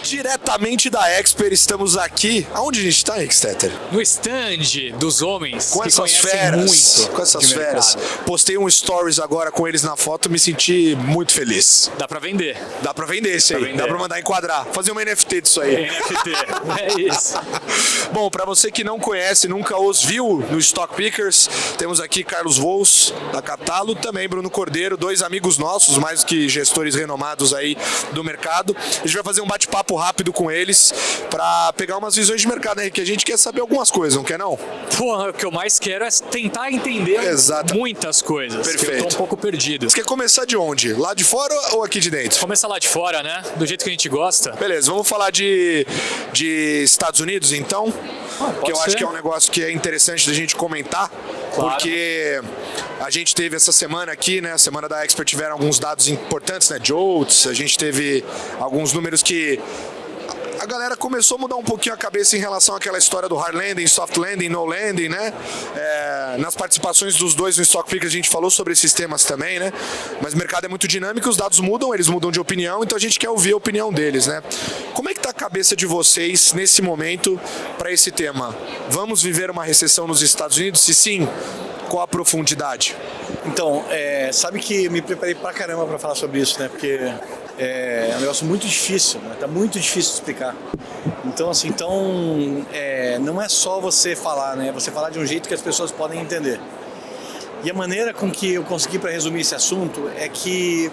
Diretamente da Expert, estamos aqui. Aonde a gente está, Exeter? No stand dos homens Com que essas conhecem feras, muito com essas de feras. mercado. Postei um stories agora com eles na foto, me senti muito feliz. Dá pra vender. Dá pra vender isso aí, vender. dá pra mandar enquadrar, fazer uma NFT disso aí. NFT, é isso. Bom, pra você que não conhece, nunca os viu no Stock Pickers, temos aqui Carlos Vols, da Catalo, também Bruno Cordeiro, dois amigos nossos, mais que gestores renomados aí do mercado. A gente vai fazer um bate-papo rápido com eles pra pegar umas visões de mercado, né? Que a gente quer saber algumas coisas, não quer não? Pô, o que eu mais quero é tentar entender Exato. muitas coisas. Perfeito. Eu tô um pouco perdido. Você quer começar de onde? Lá de fora ou aqui de dentro? Começa lá de fora, né? Do jeito que a gente gosta. Beleza, vamos falar de Estados Unidos então, que eu pode acho ser. que é um negócio que é interessante da gente comentar, Claro. porque a gente teve essa semana aqui, né, a semana da Expert, tiveram alguns dados importantes, né, JOLTS, a gente teve alguns números que a galera começou a mudar um pouquinho a cabeça em relação àquela história do hard landing, soft landing, no landing, né? Nas participações dos dois no Stock Pickers a gente falou sobre esses temas também, né? Mas o mercado é muito dinâmico, os dados mudam, eles mudam de opinião, então a gente quer ouvir a opinião deles, né? Como é que tá a cabeça de vocês nesse momento para esse tema? Vamos viver uma recessão nos Estados Unidos? Se sim, qual a profundidade? Então, sabe que me preparei pra caramba pra falar sobre isso, né? Porque é um negócio muito difícil, né? Tá muito difícil de explicar. Então, assim, não é só você falar, né? É você falar de um jeito que as pessoas podem entender. E a maneira com que eu consegui para resumir esse assunto é que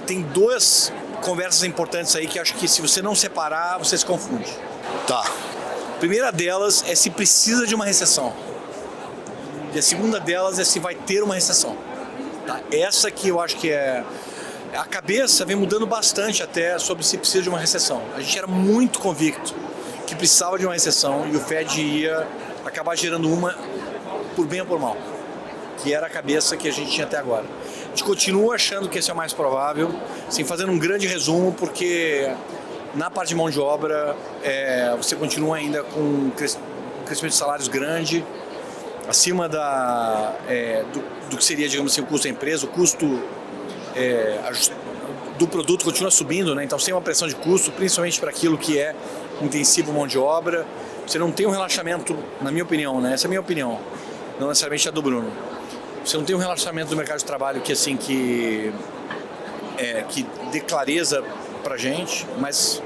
tem duas conversas importantes aí que eu acho que se você não separar, você se confunde. Tá. A primeira delas é se precisa de uma recessão. E a segunda delas é se vai ter uma recessão. Tá? Essa que eu acho que é... A cabeça vem mudando bastante até sobre se precisa de uma recessão. A gente era muito convicto que precisava de uma recessão e o Fed ia acabar gerando uma por bem ou por mal. Que era a cabeça que a gente tinha até agora. A gente continua achando que esse é o mais provável, assim, fazendo um grande resumo, porque na parte de mão de obra você continua ainda com um crescimento de salários grande, acima do que seria, digamos assim, o custo da empresa. O custo do produto continua subindo, né? Então você tem uma pressão de custo, principalmente para aquilo que é intensivo mão de obra. Você não tem um relaxamento, na minha opinião, né? Essa é a minha opinião, não necessariamente a do Bruno. Você não tem um relaxamento do mercado de trabalho que dê clareza pra gente, mas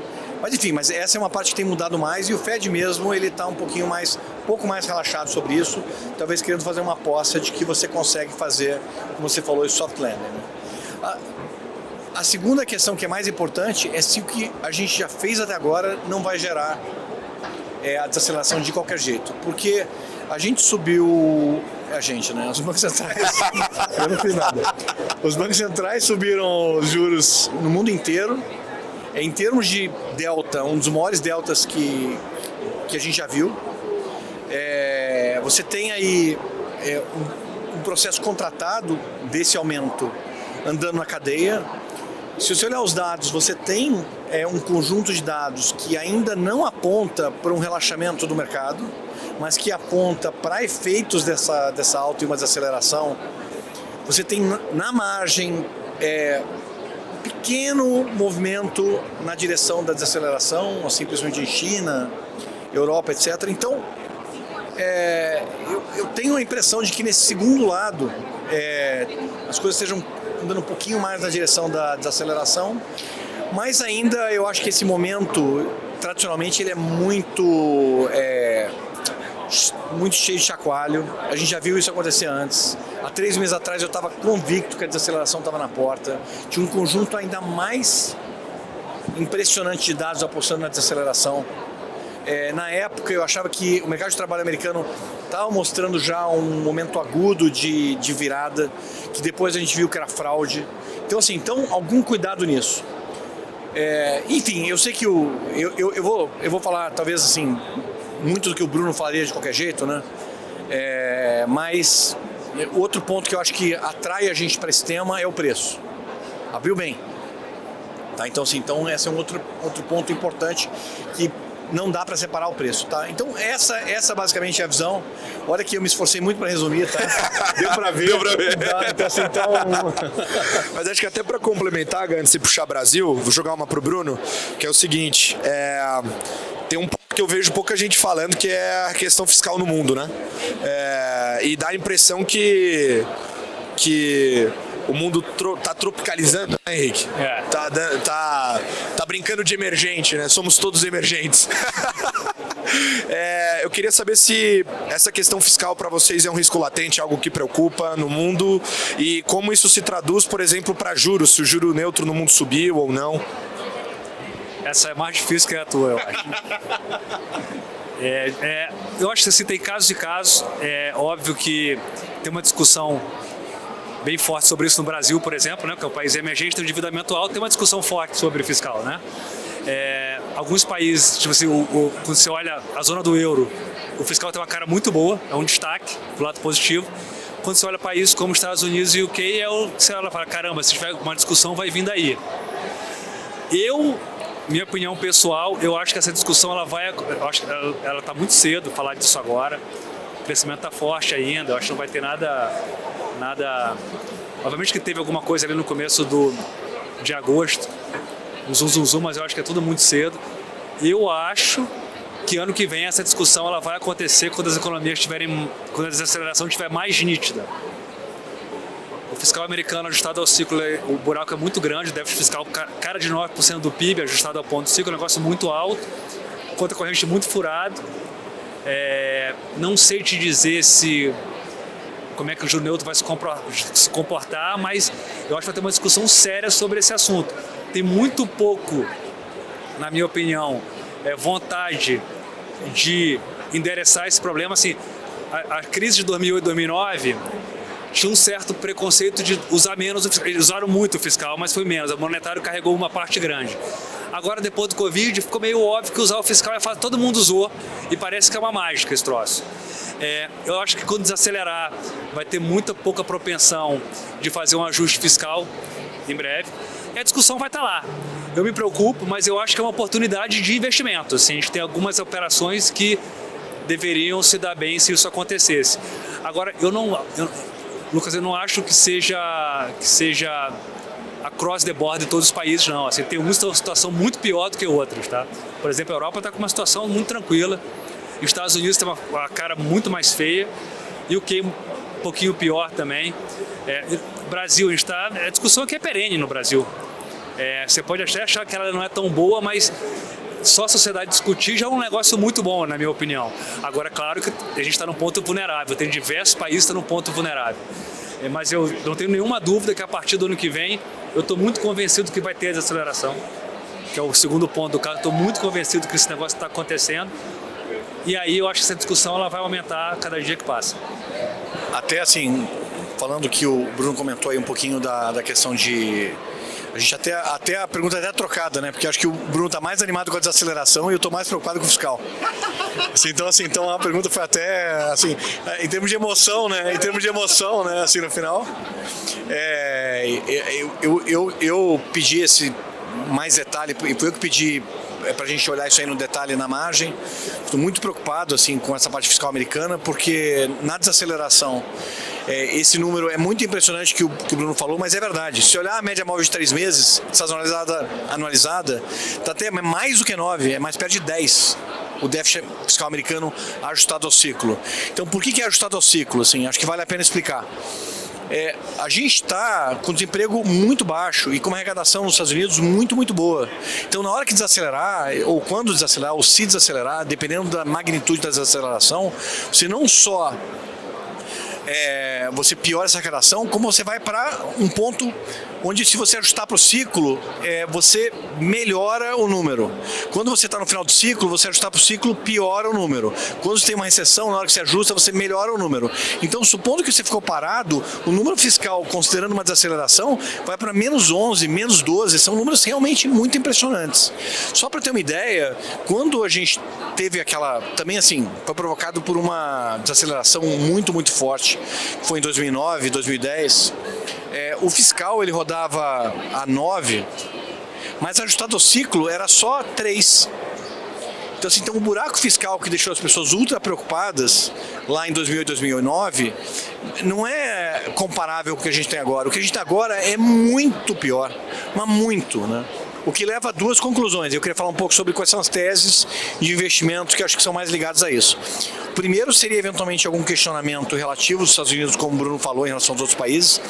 enfim, mas essa é uma parte que tem mudado mais, e o Fed mesmo, ele está um pouco mais relaxado sobre isso, talvez querendo fazer uma aposta de que você consegue fazer, como você falou, esse soft landing, né? A segunda questão que é mais importante é se o que a gente já fez até agora não vai gerar a desaceleração de qualquer jeito, porque a gente subiu, né? Os bancos centrais, eu não fiz nada. Os bancos centrais subiram os juros no mundo inteiro. Em termos de delta, um dos maiores deltas que a gente já viu. Você tem aí um processo contratado desse aumento andando na cadeia. Se você olhar os dados, você tem um conjunto de dados que ainda não aponta para um relaxamento do mercado, mas que aponta para efeitos dessa alta e uma desaceleração. Você tem na margem pequeno movimento na direção da desaceleração, assim, principalmente em China, Europa, etc. Então, eu tenho a impressão de que nesse segundo lado as coisas estejam andando um pouquinho mais na direção da desaceleração, mas ainda eu acho que esse momento, tradicionalmente, ele é muito cheio de chacoalho. A gente já viu isso acontecer antes. Há 3 meses atrás eu estava convicto que a desaceleração estava na porta. Tinha um conjunto ainda mais impressionante de dados apostando na desaceleração. Na época eu achava que o mercado de trabalho americano estava mostrando já um momento agudo de virada, que depois a gente viu que era fraude. Então, assim, algum cuidado nisso. Enfim, eu sei que eu vou falar, talvez, assim, muito do que o Bruno falaria de qualquer jeito, né? Mas outro ponto que eu acho que atrai a gente para esse tema é o preço. Abriu bem. Tá? Então, assim, esse é um outro ponto importante que não dá para separar o preço, tá? Então essa basicamente é a visão. Olha que eu me esforcei muito para resumir, tá? Deu para ver. Deu pra ver. Então, Mas acho que até para complementar, antes de puxar Brasil, vou jogar uma pro Bruno, que é o seguinte, tem um ponto que eu vejo pouca gente falando, que é a questão fiscal no mundo, né? E dá a impressão que o mundo tá tropicalizando, né, Henrique? Tá brincando de emergente, né? Somos todos emergentes. Eu queria saber se essa questão fiscal para vocês é um risco latente, algo que preocupa no mundo, e como isso se traduz, por exemplo, para juros, se o juro neutro no mundo subiu ou não. Essa é mais difícil que a tua, eu acho. Eu acho que assim, tem casos e casos. É óbvio que tem uma discussão bem forte sobre isso no Brasil, por exemplo, né, que é um país emergente, tem um endividamento alto, tem uma discussão forte sobre fiscal, né? Alguns países, tipo assim, quando você olha a zona do euro, o fiscal tem uma cara muito boa, é um destaque do lado positivo. Quando você olha países como os Estados Unidos e o UK, você olha e fala, caramba, se tiver uma discussão vai vir daí. Minha opinião pessoal, eu acho que essa discussão ela está muito cedo falar disso agora. O crescimento está forte ainda, eu acho que não vai ter nada. Obviamente que teve alguma coisa ali no começo de agosto, um zum, mas eu acho que é tudo muito cedo. Eu acho que ano que vem essa discussão ela vai acontecer quando as economias quando a desaceleração estiver mais nítida. O fiscal americano ajustado ao ciclo, o buraco é muito grande, o déficit fiscal cara de 9% do PIB ajustado ao ponto do ciclo, é um negócio muito alto, conta corrente muito furado. Não sei te dizer como é que o juro neutro vai se comportar, mas eu acho que vai ter uma discussão séria sobre esse assunto. Tem muito pouco, na minha opinião, vontade de endereçar esse problema. Assim, a crise de 2008 e 2009 tinha um certo preconceito de usar menos o fiscal. Eles usaram muito o fiscal, mas foi menos. O monetário carregou uma parte grande. Agora, depois do Covid, ficou meio óbvio que usar o fiscal é fácil. Todo mundo usou e parece que é uma mágica esse troço. Eu acho que quando desacelerar, vai ter pouca propensão de fazer um ajuste fiscal em breve. E a discussão vai estar lá. Eu me preocupo, mas eu acho que é uma oportunidade de investimento. Assim, a gente tem algumas operações que deveriam se dar bem se isso acontecesse. Agora, Lucas, eu não acho que seja across the board em todos os países, não. Assim, tem uns que estão em uma situação muito pior do que outros, tá? Por exemplo, a Europa está com uma situação muito tranquila. Os Estados Unidos tem uma cara muito mais feia. E o UK um pouquinho pior também. Brasil, a discussão aqui é perene no Brasil. Você pode até achar que ela não é tão boa, mas só a sociedade discutir já é um negócio muito bom, na minha opinião. Agora, claro que a gente está num ponto vulnerável. Tem diversos países que estão num ponto vulnerável. Mas eu não tenho nenhuma dúvida que a partir do ano que vem, eu estou muito convencido que vai ter desaceleração, que é o segundo ponto do caso. Estou muito convencido que esse negócio está acontecendo. E aí eu acho que essa discussão ela vai aumentar cada dia que passa. Até assim, falando que o Bruno comentou aí um pouquinho da questão de... A gente até a pergunta é trocada, né? Porque acho que o Bruno está mais animado com a desaceleração e eu estou mais preocupado com o fiscal. Então a pergunta foi até, assim, em termos de emoção, né? Assim, no final. Eu pedi esse mais detalhe, e foi eu que pedi para a gente olhar isso aí no detalhe na margem. Estou muito preocupado assim, com essa parte fiscal americana, porque na desaceleração esse número é muito impressionante que o Bruno falou, mas é verdade. Se olhar a média móvel de 3 meses, anualizada, está até mais do que 9, é mais perto de 10. O déficit fiscal americano ajustado ao ciclo. Então, por que é ajustado ao ciclo? Assim, acho que vale a pena explicar. A gente está com desemprego muito baixo e com uma arrecadação nos Estados Unidos muito, muito boa. Então, na hora que desacelerar, ou quando desacelerar, ou se desacelerar, dependendo da magnitude da desaceleração, você não só você piora essa arrecadação, como você vai para um ponto onde, se você ajustar para o ciclo, você melhora o número. Quando você está no final do ciclo, você ajustar para o ciclo, piora o número. Quando você tem uma recessão, na hora que você ajusta, você melhora o número. Então, supondo que você ficou parado, o número fiscal, considerando uma desaceleração, vai para menos 11, menos 12, são números realmente muito impressionantes. Só para ter uma ideia, quando a gente teve aquela, também assim, foi provocado por uma desaceleração muito, muito forte, que foi em 2009, 2010, o fiscal ele rodava a 9, mas ajustado ao ciclo era só 3. Então, assim, o buraco fiscal que deixou as pessoas ultra preocupadas lá em 2008, 2009 não é comparável com o que a gente tem agora. O que a gente tem agora é muito pior, mas muito, né? O que leva a duas conclusões. Eu queria falar um pouco sobre quais são as teses de investimento que eu acho que são mais ligadas a isso. O primeiro seria, eventualmente, algum questionamento relativo dos Estados Unidos, como o Bruno falou, em relação aos outros países.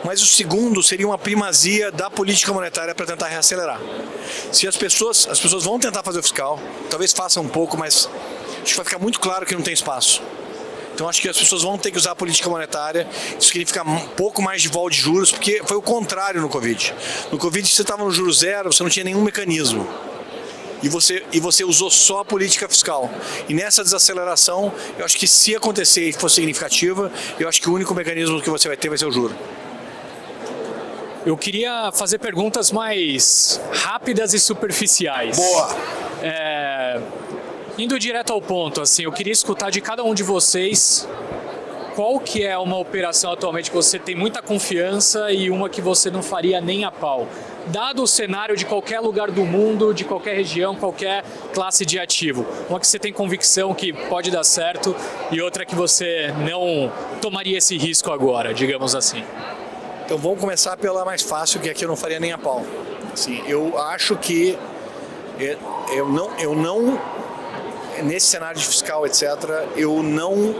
Mas o segundo seria uma primazia da política monetária para tentar reacelerar. Se as pessoas vão tentar fazer o fiscal, talvez façam um pouco, mas acho que vai ficar muito claro que não tem espaço. Então acho que as pessoas vão ter que usar a política monetária. Isso significa um pouco mais de vol de juros, porque foi o contrário no Covid. No Covid você estava no juro zero, você não tinha nenhum mecanismo. E você usou só a política fiscal. E nessa desaceleração, eu acho que se acontecer e for significativa, eu acho que o único mecanismo que você vai ter vai ser o juro. Eu queria fazer perguntas mais rápidas e superficiais. Boa! Indo direto ao ponto, assim, eu queria escutar de cada um de vocês qual que é uma operação atualmente que você tem muita confiança e uma que você não faria nem a pau. Dado o cenário de qualquer lugar do mundo, de qualquer região, qualquer classe de ativo. Uma que você tem convicção que pode dar certo e outra que você não tomaria esse risco agora, digamos assim. Então vamos começar pela mais fácil, que aqui eu não faria nem a pau. Assim, eu acho que eu não nesse cenário de fiscal, etc., eu não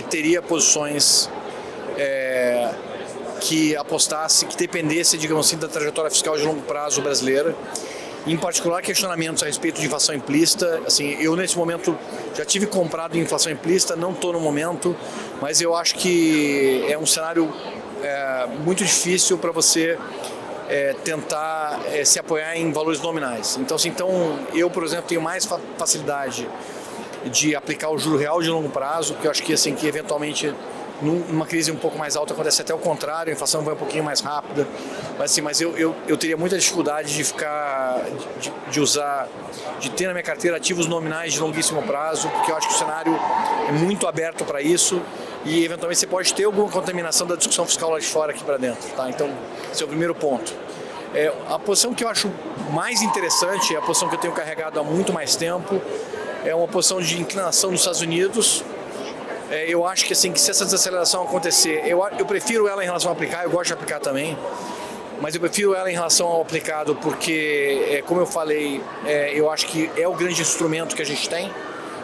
teria posições que apostasse, que dependesse, digamos assim, da trajetória fiscal de longo prazo brasileira. Em particular, questionamentos a respeito de inflação implícita. Assim, eu, nesse momento, já tive comprado em inflação implícita, não estou no momento, mas eu acho que é um cenário muito difícil para você tentar se apoiar em valores nominais. Então, assim, eu, por exemplo, tenho mais facilidade de aplicar o juro real de longo prazo, porque eu acho que, assim, que eventualmente numa crise um pouco mais alta acontece até o contrário, a inflação vai um pouquinho mais rápida, mas eu teria muita dificuldade de ter na minha carteira ativos nominais de longuíssimo prazo, porque eu acho que o cenário é muito aberto para isso e eventualmente você pode ter alguma contaminação da discussão fiscal lá de fora aqui para dentro, tá? Então, esse é o primeiro ponto. A posição que eu acho mais interessante, é a posição que eu tenho carregado há muito mais tempo, é uma posição de inclinação nos Estados Unidos. Eu acho que, assim, que se essa desaceleração acontecer, eu prefiro ela em relação a aplicar, eu gosto de aplicar também, mas eu prefiro ela em relação ao aplicado porque, como eu falei, eu acho que é o grande instrumento que a gente tem,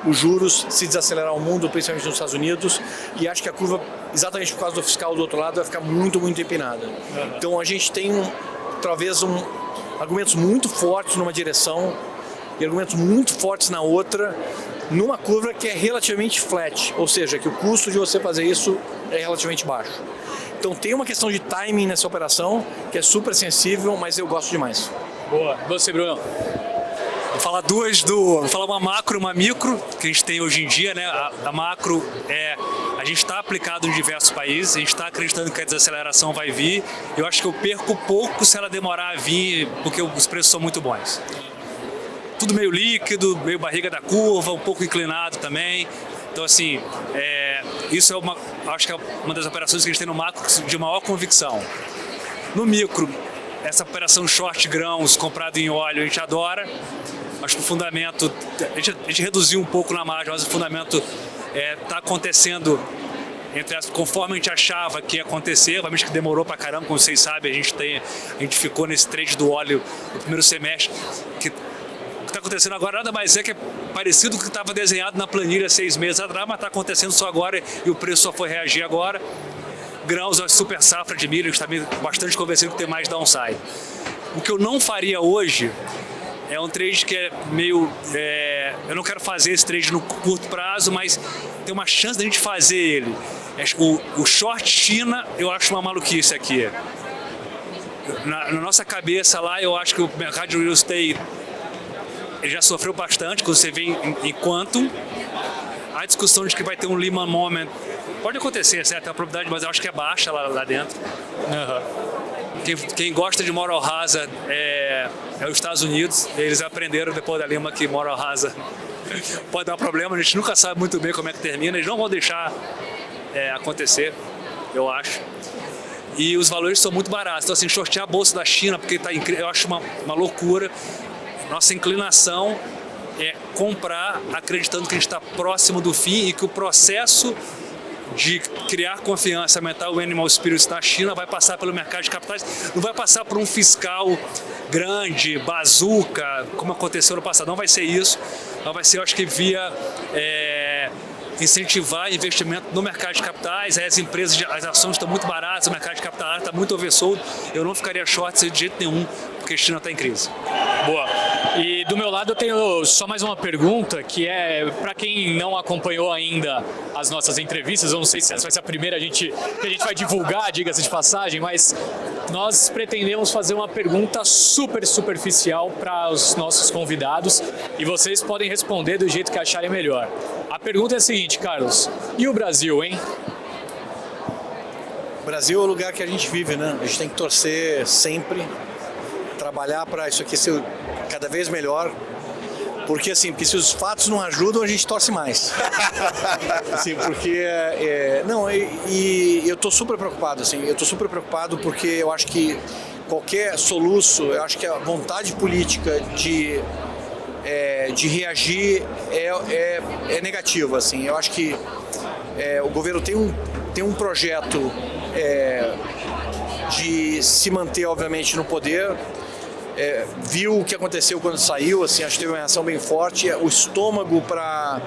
os juros, se desacelerar o mundo, principalmente nos Estados Unidos, e acho que a curva, exatamente por causa do fiscal do outro lado, vai ficar muito, muito empinada. Então a gente tem, talvez, argumentos muito fortes numa direção e argumentos muito fortes na outra, numa curva que é relativamente flat, ou seja, que o custo de você fazer isso é relativamente baixo. Então tem uma questão de timing nessa operação, que é super sensível, mas eu gosto demais. Boa. Você, Bruno? Vou falar vou falar uma macro e uma micro, que a gente tem hoje em dia, né? A macro a gente está aplicado em diversos países, a gente está acreditando que a desaceleração vai vir. Eu acho que eu perco pouco se ela demorar a vir, porque os preços são muito bons. Tudo meio líquido, meio barriga da curva, um pouco inclinado também. Então, assim, isso acho que é uma das operações que a gente tem no macro de maior convicção. No micro, essa operação short grãos comprado em óleo a gente adora. Acho que o fundamento, a gente reduziu um pouco na margem, mas o fundamento está acontecendo conforme a gente achava que ia acontecer, obviamente que demorou pra caramba, como vocês sabem, a gente ficou nesse trade do óleo no primeiro semestre, que está acontecendo agora nada mais que é parecido com o que estava desenhado na planilha 6 meses atrás, mas está acontecendo só agora e o preço só foi reagir agora. Grãos, a super safra de milho, está bastante convencido que tem mais downside. O que eu não faria hoje é um trade que é meio... eu não quero fazer esse trade no curto prazo, mas tem uma chance da gente fazer ele. O short China, eu acho uma maluquice aqui. Na nossa cabeça lá, eu acho que o mercado de real estate ele já sofreu bastante, quando você vê em quantum. A discussão de que vai ter um Lehman Moment pode acontecer, certo? A probabilidade, mas eu acho que é baixa lá dentro. Quem gosta de moral hazard é os Estados Unidos. Eles aprenderam depois da Lehman que moral hazard pode dar problema. A gente nunca sabe muito bem como é que termina. Eles não vão deixar acontecer, eu acho. E os valores são muito baratos. Então, assim, shortear a bolsa da China, porque tá incrível, eu acho uma loucura. Nossa inclinação é comprar acreditando que a gente está próximo do fim e que o processo de criar confiança, aumentar o animal spirit na China vai passar pelo mercado de capitais, não vai passar por um fiscal grande, bazuca, como aconteceu no passado, não vai ser isso, não vai ser, eu acho que via incentivar investimento no mercado de capitais, as empresas, as ações estão muito baratas, o mercado de capital está muito oversold, eu não ficaria short de jeito nenhum, porque a China está em crise. Boa. E do meu lado eu tenho só mais uma pergunta, que é para quem não acompanhou ainda as nossas entrevistas, eu não sei se essa vai ser a primeira que a gente vai divulgar, diga-se de passagem, mas nós pretendemos fazer uma pergunta super superficial para os nossos convidados e vocês podem responder do jeito que acharem melhor. A pergunta é a seguinte, Carlos, e o Brasil, hein? O Brasil é o lugar que a gente vive, né? A gente tem que torcer sempre, trabalhar para isso aqui ser cada vez melhor, porque porque se os fatos não ajudam, a gente torce mais. Eu tô super preocupado, porque eu acho que qualquer soluço, eu acho que a vontade política de reagir é negativa, eu acho que o governo tem um projeto de se manter, obviamente, no poder. Viu o que aconteceu quando saiu, acho que teve uma reação bem forte, o estômago para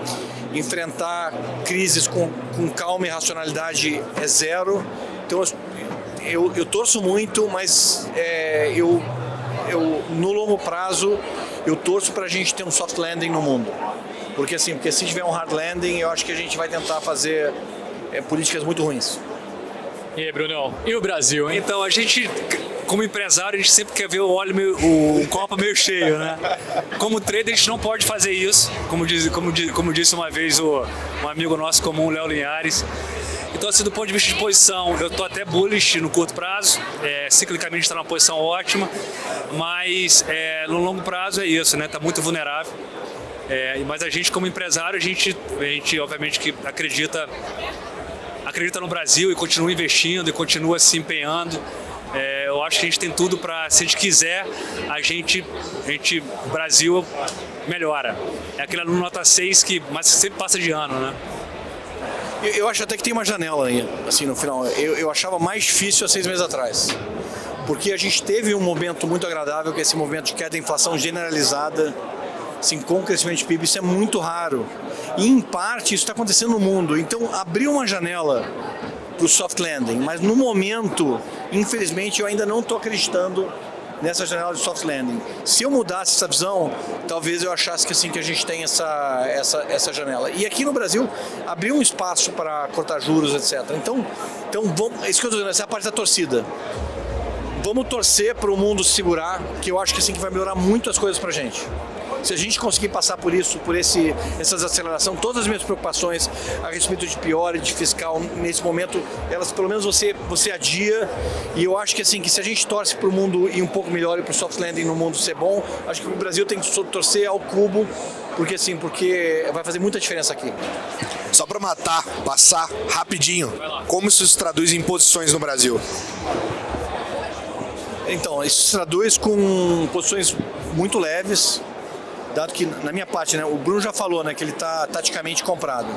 enfrentar crises com calma e racionalidade é zero. Então eu torço muito, mas no longo prazo eu torço para a gente ter um soft landing no mundo, porque se tiver um hard landing, eu acho que a gente vai tentar fazer políticas muito ruins. E aí, Brunão, e o Brasil, hein? Então, a gente, como empresário, a gente sempre quer ver o copo meio cheio, né? Como trader, a gente não pode fazer isso, como disse uma vez um amigo nosso comum, Léo Linhares. Então, do ponto de vista de posição, eu estou até bullish no curto prazo, ciclicamente está numa posição ótima, mas no longo prazo é isso, né? Está muito vulnerável. Mas a gente, como empresário, a gente obviamente que acredita no Brasil e continua investindo e continua se empenhando. Eu acho que a gente tem tudo para, se a gente quiser, o Brasil melhora. É aquele aluno nota 6 mas sempre passa de ano, né? Eu acho até que tem uma janela aí, no final. Eu achava mais difícil há 6 meses atrás, porque a gente teve um momento muito agradável, que é esse momento de queda da inflação generalizada, com o crescimento de PIB, isso é muito raro. E, em parte, isso está acontecendo no mundo. Então, abriu uma janela para o soft landing, mas no momento, infelizmente, eu ainda não estou acreditando nessa janela de soft landing. Se eu mudasse essa visão, talvez eu achasse que a gente tem essa janela. E aqui no Brasil, abriu um espaço para cortar juros, etc. Então isso que eu estou dizendo, essa é a parte da torcida. Vamos torcer para o mundo se segurar, que eu acho que que vai melhorar muito as coisas para a gente. Se a gente conseguir passar por isso, essa desaceleração, todas as minhas preocupações a respeito de pior e de fiscal nesse momento, elas pelo menos você adia. E eu acho que se a gente torce para o mundo ir um pouco melhor e para o soft landing no mundo ser bom, acho que o Brasil tem que torcer ao cubo, porque vai fazer muita diferença aqui. Só para passar rapidinho, como isso se traduz em posições no Brasil? Então, isso se traduz com posições muito leves, dado que, na minha parte, o Bruno já falou, que ele está taticamente comprado.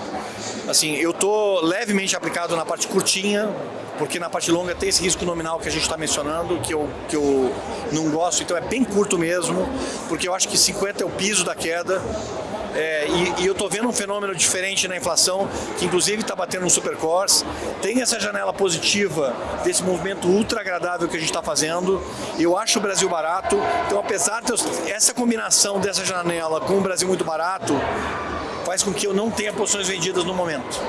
Eu estou levemente aplicado na parte curtinha, porque na parte longa tem esse risco nominal que a gente está mencionando, que eu não gosto, então é bem curto mesmo, porque eu acho que 50 é o piso da queda. E eu estou vendo um fenômeno diferente na inflação, que inclusive está batendo no supercores. Tem essa janela positiva desse movimento ultra agradável que a gente está fazendo. Eu acho o Brasil barato. Então, apesar de essa combinação dessa janela com o Brasil muito barato, faz com que eu não tenha posições vendidas no momento.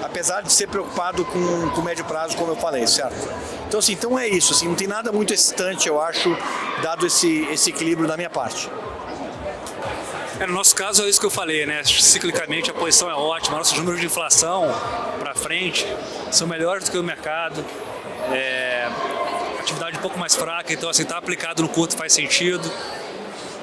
Apesar de ser preocupado com o médio prazo, como eu falei, certo? Então é isso, não tem nada muito excitante, eu acho, dado esse equilíbrio da minha parte. No nosso caso é isso que eu falei, né? Ciclicamente a posição é ótima, nossos números de inflação para frente são melhores do que o mercado, atividade um pouco mais fraca, então tá aplicado no curto faz sentido.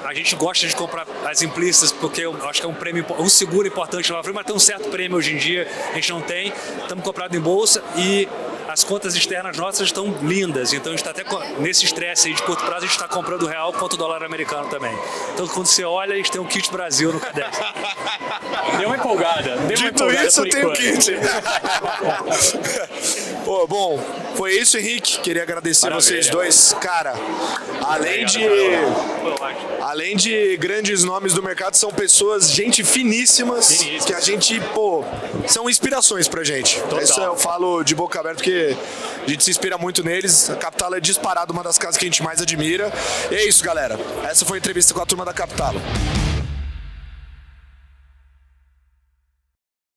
A gente gosta de comprar as implícitas porque eu acho que é um prêmio, um seguro importante lá, mas tem um certo prêmio hoje em dia, a gente não tem, estamos comprados em bolsa e as contas externas nossas estão lindas, então a gente está até nesse estresse aí de curto prazo, a gente está comprando real quanto o dólar americano também. Então quando você olha, a gente tem um kit Brasil no caderno. Deu uma empolgada. Dito isso, eu tenho kit. Pô, bom, foi isso, Henrique. Queria agradecer vocês dois. Cara, além de grandes nomes do mercado, são pessoas, gente finíssimas, que a gente, pô, são inspirações pra gente. Total. Isso eu falo de boca aberta porque a gente se inspira muito neles. A Capital é disparado uma das casas que a gente mais admira. E é isso, galera. Essa foi a entrevista com a turma da Capital.